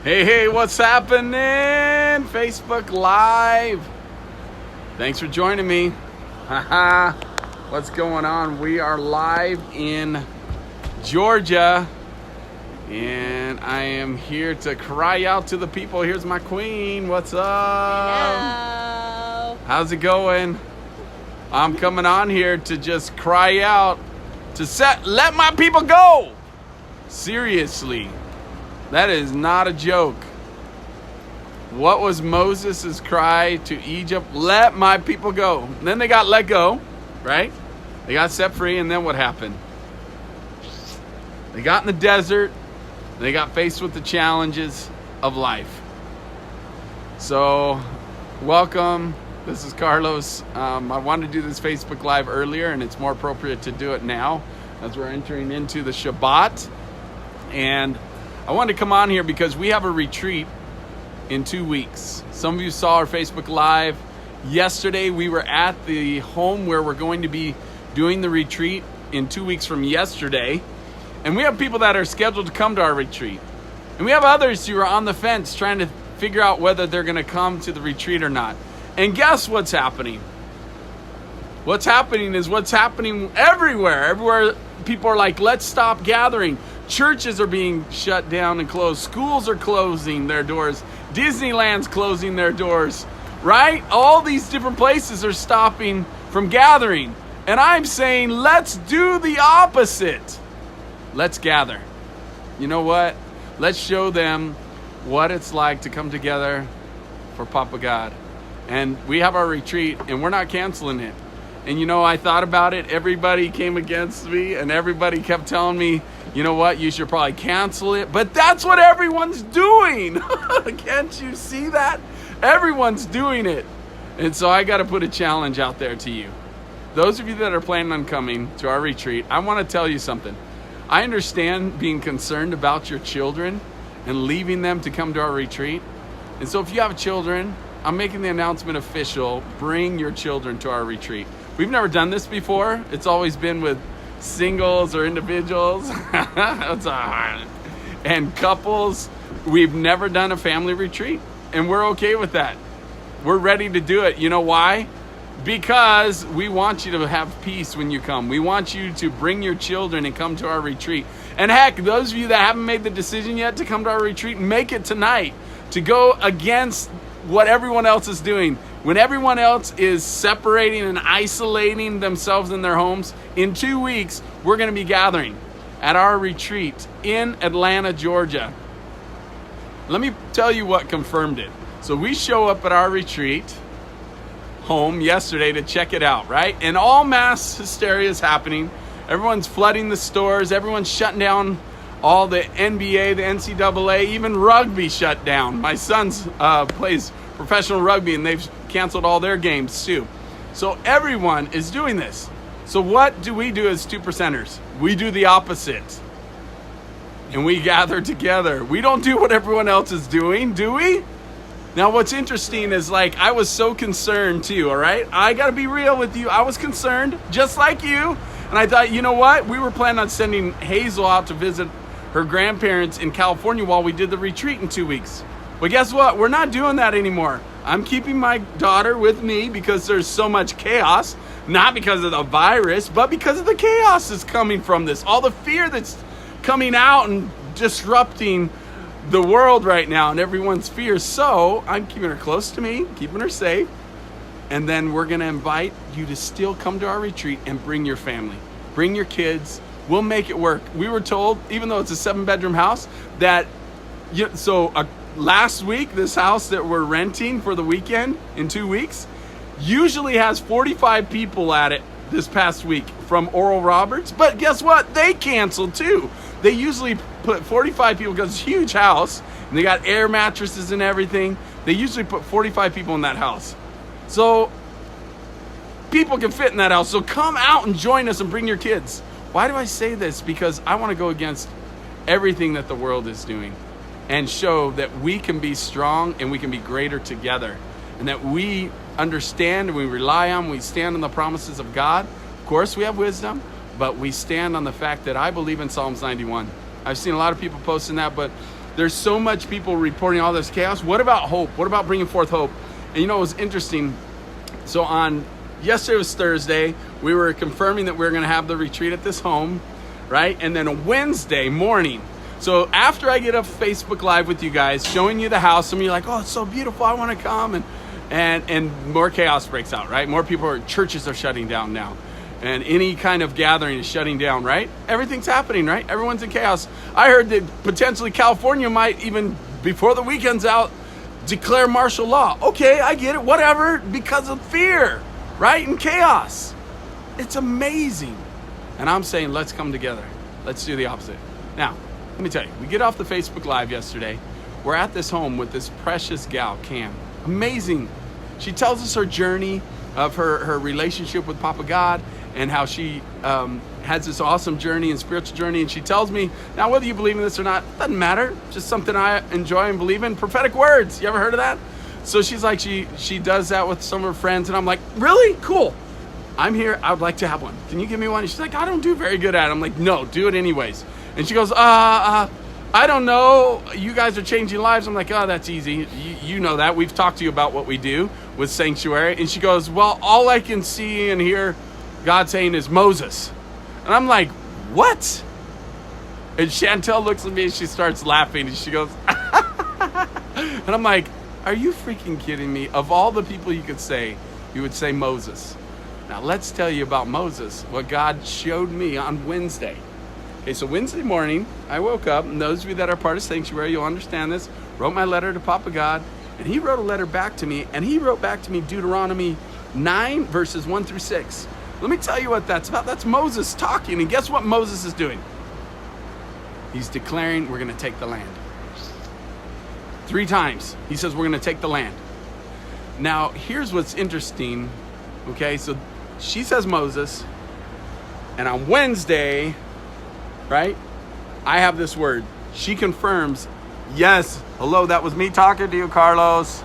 Hey, what's happening? Facebook Live. Thanks for joining me. Haha. What's going on? We are live in Georgia, and I am here to cry out to the people. Here's my queen. What's up? Hello. How's it going? I'm coming on here to just cry out to let my people go. Seriously. That is not a joke. What was Moses' cry to Egypt? Let my people go. And then they got let go, right? They got set free, and then what happened? They got in the desert. They got faced with the challenges of life. So, welcome. This is Carlos. I wanted to do this Facebook Live earlier, and it's more appropriate to do it now as we're entering into the Shabbat. And I wanted to come on here because we have a retreat in 2 weeks. Some of you saw our Facebook Live. Yesterday, we were at the home where we're going to be doing the retreat in 2 weeks from yesterday. And we have people that are scheduled to come to our retreat. And we have others who are on the fence trying to figure out whether they're going to come to the retreat or not. And guess what's happening? What's happening is what's happening everywhere. Everywhere people are like, let's stop gathering. Churches are being shut down and closed. Schools are closing their doors. Disneyland's closing their doors, right? All these different places are stopping from gathering. And I'm saying, let's do the opposite. Let's gather. You know what? Let's show them what it's like to come together for Papa God. And we have our retreat, and we're not canceling it. And you know, I thought about it. Everybody came against me, and everybody kept telling me, you know what, you should probably cancel it. But that's what everyone's doing. Can't you see that? Everyone's doing it. And so I got to put a challenge out there to you. Those of you that are planning on coming to our retreat, I want to tell you something. I understand being concerned about your children and leaving them to come to our retreat. And so if you have children, I'm making the announcement official. Bring your children to our retreat. We've never done this before. It's always been with singles or individuals. And couples. We've never done a family retreat, and we're okay with that. We're ready to do it. You know why? Because we want you to have peace when you come. We want you to bring your children and come to our retreat. And heck, those of you that haven't made the decision yet to come to our retreat, make it tonight, to go against what everyone else is doing. When everyone else is separating and isolating themselves in their homes, in 2 weeks, we're going to be gathering at our retreat in Atlanta, Georgia. Let me tell you what confirmed it. So we show up at our retreat home yesterday to check it out, right? And all mass hysteria is happening. Everyone's flooding the stores. Everyone's shutting down all the NBA, the NCAA, even rugby shut down. My son plays professional rugby, and they've canceled all their games too. So everyone is doing this. So what do we do as 2%ers? We do the opposite. And we gather together. We don't do what everyone else is doing, do we? Now what's interesting is, like, I was so concerned too, all right? I gotta be real with you. I was concerned, just like you. And I thought, you know what? We were planning on sending Hazel out to visit her grandparents in California while we did the retreat in 2 weeks. But guess what? We're not doing that anymore. I'm keeping my daughter with me because there's so much chaos, not because of the virus, but because of the chaos that's coming from this. All the fear that's coming out and disrupting the world right now, and everyone's fear. So I'm keeping her close to me, keeping her safe. And then we're going to invite you to still come to our retreat and bring your family. Bring your kids. We'll make it work. We were told, even though it's a 7-bedroom house, that last week, this house that we're renting for the weekend in 2 weeks usually has 45 people at it this past week from Oral Roberts. But guess what? They canceled too. They usually put 45 people because it's a huge house and they got air mattresses and everything. They usually put 45 people in that house. So people can fit in that house. So come out and join us and bring your kids. Why do I say this? Because I want to go against everything that the world is doing and show that we can be strong and we can be greater together, and that we understand and we rely on, we stand on the promises of God. Of course, we have wisdom, but we stand on the fact that I believe in Psalms 91. I've seen a lot of people posting that, but There's so much people reporting all this chaos. What about hope? What about bringing forth hope? And it was interesting. So on yesterday was Thursday. We were confirming that we were going to have the retreat at this home, right? And then a Wednesday morning. So after I get up Facebook Live with you guys, showing you the house, some of you are like, oh, it's so beautiful, I want to come. And more chaos breaks out, right? More churches are shutting down now. And any kind of gathering is shutting down, right? Everything's happening, right? Everyone's in chaos. I heard that potentially California might even, before the weekend's out, declare martial law. Okay, I get it, whatever, because of fear, right? And chaos. It's amazing. And I'm saying, let's come together. Let's do the opposite. Now, let me tell you, we get off the Facebook Live yesterday. We're at this home with this precious gal, Cam. Amazing. She tells us her journey of her relationship with Papa God and how she has this awesome journey and spiritual journey. And she tells me, now whether you believe in this or not, doesn't matter. Just something I enjoy and believe in. Prophetic words. You ever heard of that? So she's like, she does that with some of her friends. And I'm like, really? Cool. I'm here. I would like to have one. Can you give me one? And she's like, I don't do very good at it. I'm like, no, do it anyways. And she goes, I don't know. You guys are changing lives. I'm like, oh, that's easy. You know that. We've talked to you about what we do with Sanctuary. And she goes, well, all I can see and hear God saying is Moses. And I'm like, what? And Chantel looks at me and she starts laughing. And she goes, and I'm like, are you freaking kidding me? Of all the people you could say, you would say Moses. Now, let's tell you about Moses, what God showed me on Wednesday. Okay, so Wednesday morning, I woke up, and those of you that are part of Sanctuary, you'll understand this, wrote my letter to Papa God, and he wrote a letter back to me, and he wrote back to me Deuteronomy 9, verses 1 through 6. Let me tell you what that's about. That's Moses talking, and guess what Moses is doing? He's declaring we're going to take the land. 3 times, he says we're going to take the land. Now, here's what's interesting, okay? So she says Moses, and on Wednesday, right, I have this word. She confirms, yes, hello, that was me talking to you, Carlos.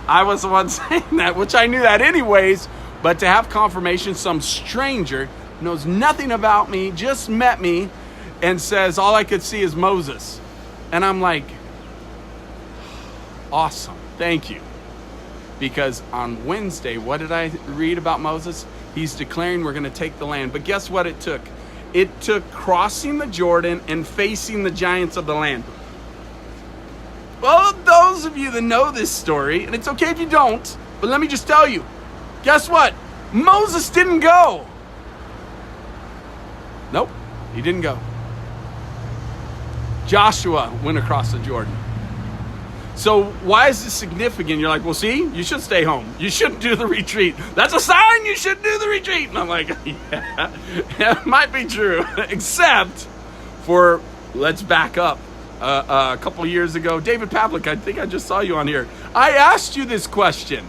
I was the one saying that, which I knew that anyways, but to have confirmation, some stranger knows nothing about me, just met me, and says all I could see is Moses. And I'm like, awesome, thank you. Because on Wednesday, what did I read about Moses? He's declaring we're going to take the land. But guess what it took? It took crossing the Jordan and facing the giants of the land. Well, those of you that know this story, and it's okay if you don't, but let me just tell you, guess what? Moses didn't go. Nope, he didn't go. Joshua went across the Jordan. So why is this significant? You're like, well, see, you should stay home. You shouldn't do the retreat. That's a sign you shouldn't do the retreat. And I'm like, yeah, it might be true. Except for, let's back up. A couple of years ago, David Pavlik, I think I just saw you on here. I asked you this question.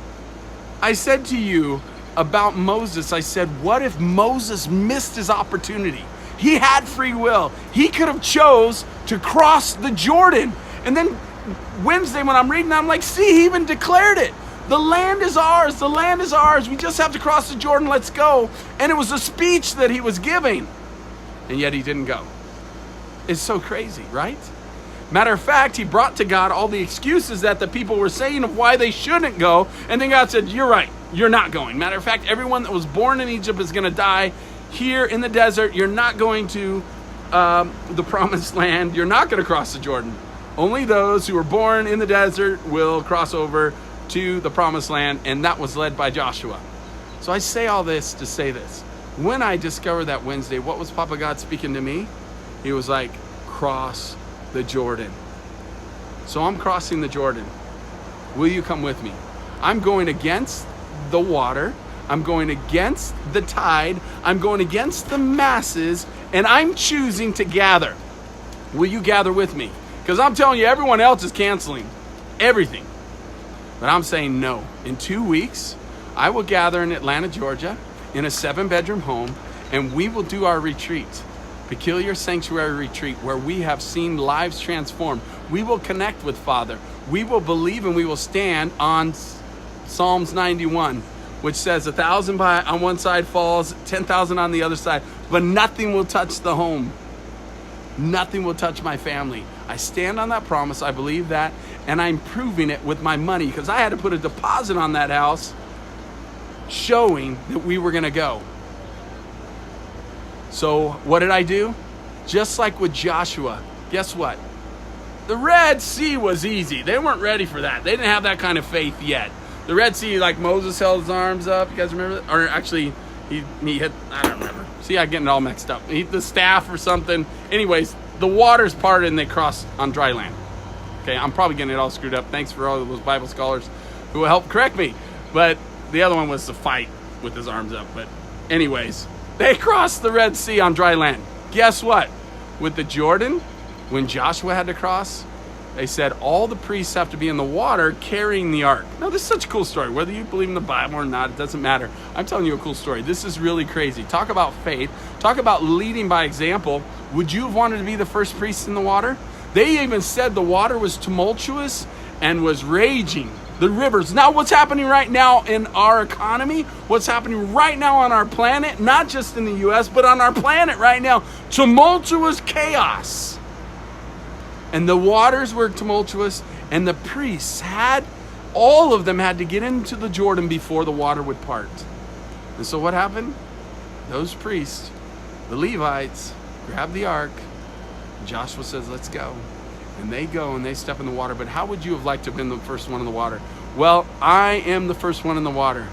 I said to you about Moses, I said, what if Moses missed his opportunity? He had free will. He could have chose to cross the Jordan. And then Wednesday when I'm reading, I'm like, see, he even declared it. The land is ours. The land is ours. We just have to cross the Jordan. Let's go. And it was a speech that he was giving. And yet he didn't go. It's so crazy, right? Matter of fact, he brought to God all the excuses that the people were saying of why they shouldn't go. And then God said, you're right. You're not going. Matter of fact, everyone that was born in Egypt is going to die here in the desert. You're not going to the promised land. You're not going to cross the Jordan. Only those who were born in the desert will cross over to the promised land, and that was led by Joshua. So I say all this to say this. When I discovered that Wednesday, what was Papa God speaking to me? He was like, cross the Jordan. So I'm crossing the Jordan. Will you come with me? I'm going against the water. I'm going against the tide. I'm going against the masses, and I'm choosing to gather. Will you gather with me? Because I'm telling you, everyone else is canceling everything. But I'm saying no. In 2 weeks, I will gather in Atlanta, Georgia, in a 7-bedroom home, and we will do our retreat, Peculiar Sanctuary Retreat, where we have seen lives transformed. We will connect with Father. We will believe and we will stand on Psalms 91, which says 1,000 on one side falls, 10,000 on the other side, but nothing will touch the home. Nothing will touch my family. I stand on that promise. I believe that. And I'm proving it with my money because I had to put a deposit on that house showing that we were going to go. So what did I do? Just like with Joshua, guess what? The Red Sea was easy. They weren't ready for that. They didn't have that kind of faith yet. The Red Sea, like Moses held his arms up. You guys remember that? Or actually, he hit, I don't remember. See, I'm getting it all mixed up. The staff or something. Anyways, the waters parted and they crossed on dry land. Okay, I'm probably getting it all screwed up. Thanks for all of those Bible scholars who will help correct me. But the other one was the fight with his arms up. But anyways, they crossed the Red Sea on dry land. Guess what? With the Jordan, when Joshua had to cross, they said all the priests have to be in the water carrying the ark. Now, this is such a cool story. Whether you believe in the Bible or not, it doesn't matter. I'm telling you a cool story. This is really crazy. Talk about faith. Talk about leading by example. Would you have wanted to be the first priest in the water? They even said the water was tumultuous and was raging. The rivers. Now, what's happening right now in our economy? What's happening right now on our planet? Not just in the U.S., but on our planet right now. Tumultuous chaos. And the waters were tumultuous, and the priests all of them had to get into the Jordan before the water would part. And so what happened? Those priests, the Levites, grab the ark. Joshua says, let's go. And they go and they step in the water. But how would you have liked to have been the first one in the water? Well, I am the first one in the water.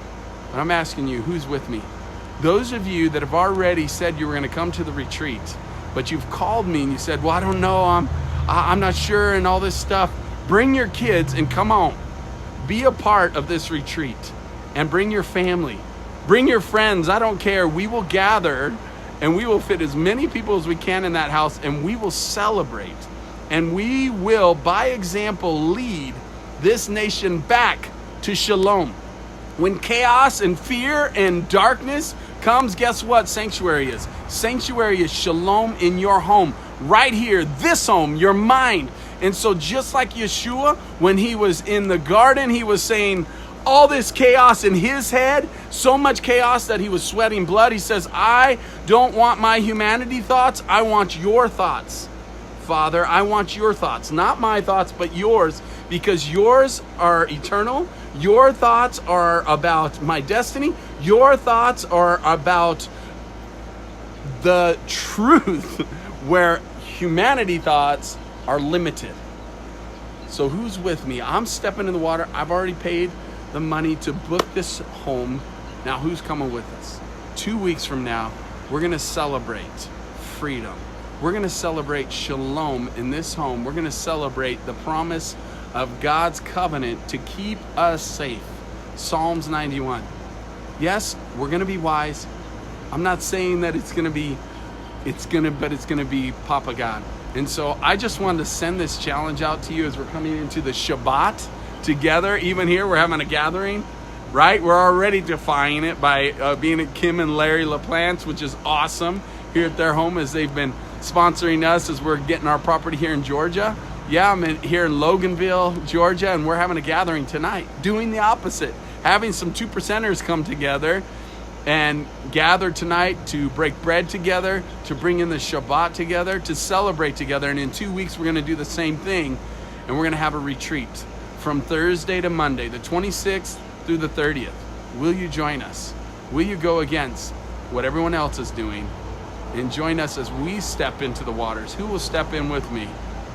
But I'm asking you, who's with me? Those of you that have already said you were going to come to the retreat, but you've called me and you said, well, I don't know, I'm not sure and all this stuff. Bring your kids and come on. Be a part of this retreat and bring your family. Bring your friends. I don't care. We will gather and we will fit as many people as we can in that house and we will celebrate. And we will, by example, lead this nation back to shalom. When chaos and fear and darkness comes, guess what sanctuary is? Sanctuary is shalom in your home. Right here, this home, your mind. And so just like Yeshua, when he was in the garden, he was saying all this chaos in his head, so much chaos that he was sweating blood. He says, I don't want my humanity thoughts. I want your thoughts. Father, I want your thoughts, not my thoughts, but yours, because yours are eternal. Your thoughts are about my destiny. Your thoughts are about the truth, where humanity thoughts are limited. So who's with me? I'm stepping in the water. I've already paid the money to book this home. Now who's coming with us? 2 weeks from now, we're going to celebrate freedom. We're going to celebrate shalom in this home. We're going to celebrate the promise of God's covenant to keep us safe. Psalms 91. Yes, we're going to be wise. I'm not saying that it's going to be Papa God. And so I just wanted to send this challenge out to you as we're coming into the Shabbat together. Even here, we're having a gathering, right? We're already defying it by being at Kim and Larry LaPlante, which is awesome, here at their home as they've been sponsoring us as we're getting our property here in Georgia. Yeah, I'm here in Loganville, Georgia, and we're having a gathering tonight, doing the opposite, having some 2%ers come together and gather tonight to break bread together, to bring in the Shabbat together, to celebrate together. And in 2 weeks, we're going to do the same thing, and we're going to have a retreat from Thursday to Monday, the 26th through the 30th. Will you join us? Will you go against what everyone else is doing and join us as we step into the waters? Who will step in with me?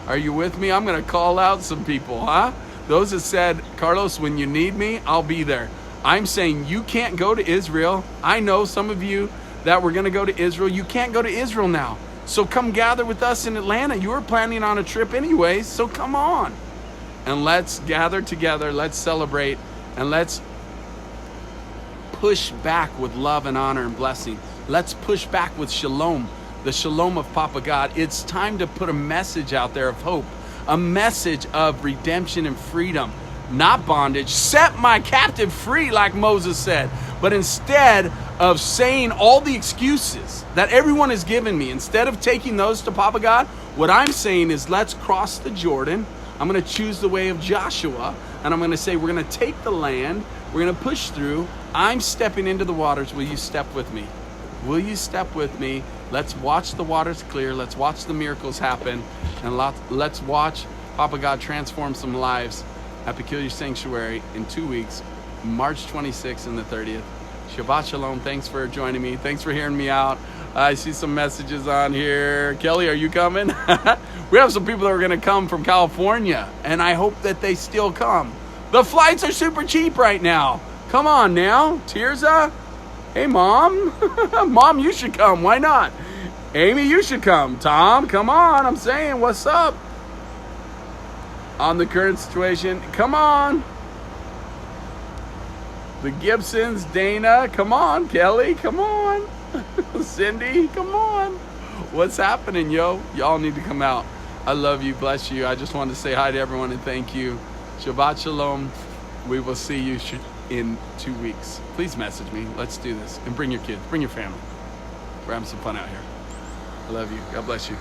Are you with me? I'm going to call out some people, huh? Those that said, Carlos, when you need me, I'll be there. I'm saying you can't go to Israel. I know some of you that were going to go to Israel. You can't go to Israel now. So come gather with us in Atlanta. You were planning on a trip anyways, so come on. And let's gather together. Let's celebrate. And let's push back with love and honor and blessing. Let's push back with shalom, the shalom of Papa God. It's time to put a message out there of hope, a message of redemption and freedom, not bondage. Set my captive free, like Moses said. But instead of saying all the excuses that everyone has given me, instead of taking those to Papa God, what I'm saying is let's cross the Jordan. I'm going to choose the way of Joshua, and I'm going to say we're going to take the land. We're going to push through. I'm stepping into the waters. Will you step with me? Will you step with me? Let's watch the waters clear. Let's watch the miracles happen. And let's watch Papa God transform some lives at Peculiar Sanctuary in 2 weeks, March 26th and the 30th. Shabbat Shalom. Thanks for joining me. Thanks for hearing me out. I see some messages on here. Kelly, are you coming? We have some people that are going to come from California, and I hope that they still come. The flights are super cheap right now. Come on now. Tirza? Hey, Mom. Mom, you should come. Why not? Amy, you should come. Tom, come on. I'm saying, what's up? On the current situation, come on. The Gibsons, Dana, come on. Kelly, come on. Cindy, come on. What's happening, yo? Y'all need to come out. I love you. Bless you. I just wanted to say hi to everyone and thank you. Shabbat Shalom. We will see you in 2 weeks. Please message me. Let's do this. And bring your kids. Bring your family. We're having some fun out here. I love you. God bless you.